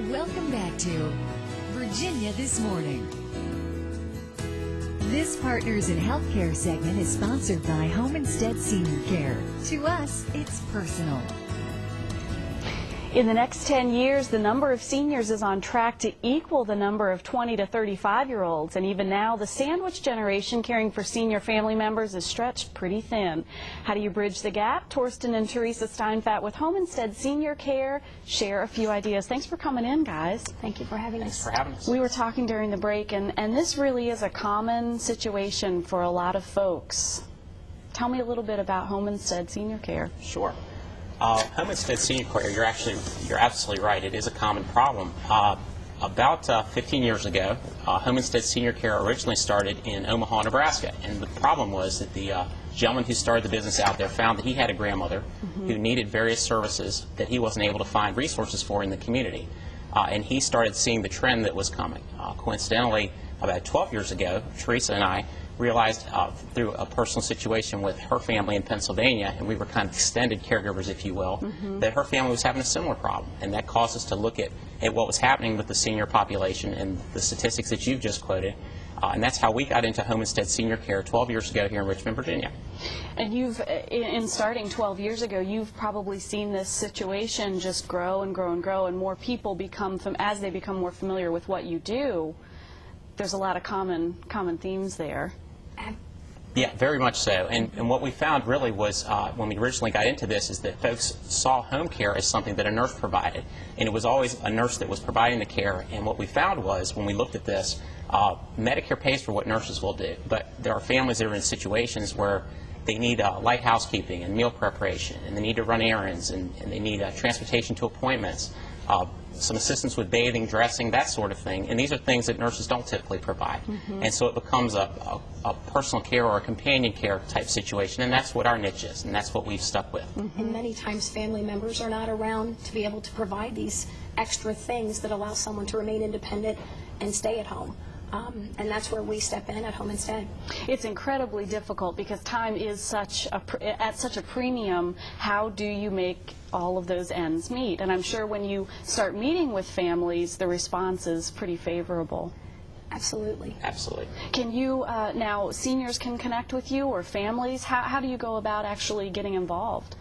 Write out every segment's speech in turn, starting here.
Welcome back to Virginia This Morning. This Partners in Healthcare segment is sponsored by Home Instead Senior Care. To us, it's personal. In the next 10 years, the number of seniors is on track to equal the number of 20 to 35-year-olds. And even now, the sandwich generation caring for senior family members is stretched pretty thin. How do you bridge the gap? Torsten and Teresa Steinfat with Home Instead Senior Care share a few ideas. Thanks for coming in, guys. Thank you for having us. Thanks for having us. We were talking during the break, and this really is a common situation for a lot of folks. Tell me a little bit about Home Instead Senior Care. Sure. Home Instead Senior Care, you're absolutely right. It is a common problem. About 15 years ago, Home Instead Senior Care originally started in Omaha, Nebraska. And the problem was that the gentleman who started the business out there found that he had a grandmother who needed various services that he wasn't able to find resources for in the community. And he started seeing the trend that was coming. Coincidentally, about 12 years ago, Teresa and I realized through a personal situation with her family in Pennsylvania, and we were kind of extended caregivers, if you will, that her family was having a similar problem. And that caused us to look at what was happening with the senior population and the statistics that you've just quoted. And that's how we got into Home Instead Senior Care 12 years ago here in Richmond, Virginia. And you've, in starting 12 years ago, you've probably seen this situation just grow and grow and grow, and more people become, as they become more familiar with what you do, there's a lot of common themes there. Yeah, very much so. And what we found really was, when we originally got into this, is that folks saw home care as something that a nurse provided. And it was always a nurse that was providing the care. And what we found was, when we looked at this, Medicare pays for what nurses will do. But there are families that are in situations where they need light housekeeping and meal preparation, and they need to run errands, and they need transportation to appointments, some assistance with bathing, dressing, that sort of thing. And these are things that nurses don't typically provide. And so it becomes a personal care or a companion care type situation, and that's what our niche is, and that's what we've stuck with. And many times family members are not around to be able to provide these extra things that allow someone to remain independent and stay at home. And that's where we step in at Home Instead. It's incredibly difficult because time is at such a premium. How do you make all of those ends meet? And I'm sure when you start meeting with families, the response is pretty favorable. Absolutely. Absolutely. Can you, now seniors can connect with you, or families? How do you go about actually getting involved?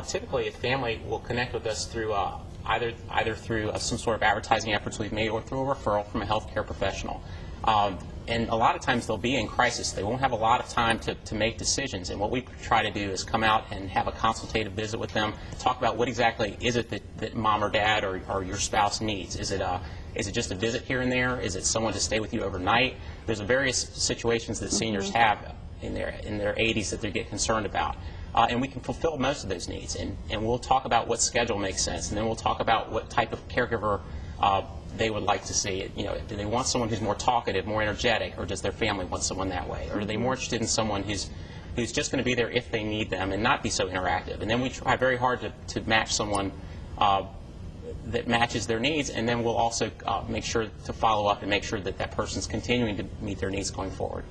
Typically, a family will connect with us through either through some sort of advertising efforts we've made, or through a referral from a healthcare professional. And a lot of times they'll be in crisis. They won't have a lot of time to make decisions. And what we try to do is come out and have a consultative visit with them, talk about what exactly is it that mom or dad or your spouse needs. Is it just a visit here and there? Is it someone to stay with you overnight? There's various situations that seniors have in their 80s that they get concerned about. And we can fulfill most of those needs. And we'll talk about what schedule makes sense. And then we'll talk about what type of caregiver they would like to see. You know, do they want someone who's more talkative, more energetic, or does their family want someone that way? Or are they more interested in someone who's just going to be there if they need them and not be so interactive? And then we try very hard to match someone that matches their needs, and then we'll also make sure to follow up and make sure that that person's continuing to meet their needs going forward.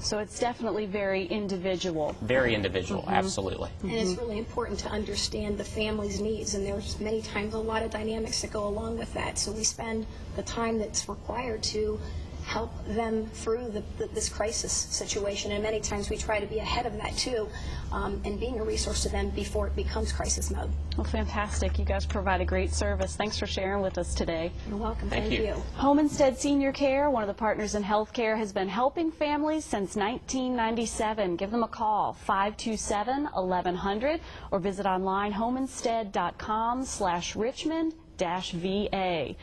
So it's definitely very individual. Very individual, absolutely. And it's really important to understand the family's needs, and there's many times a lot of dynamics that go along with that. So we spend the time that's required to help them through this crisis situation, and many times we try to be ahead of that too, and being a resource to them before it becomes crisis mode. Well, fantastic. You guys provide a great service. Thanks for sharing with us today. You're welcome. Thank you. Home Instead Senior Care, one of the partners in healthcare, has been helping families since 1997. Give them a call, 527-1100, or visit online homeinstead.com/Richmond-VA.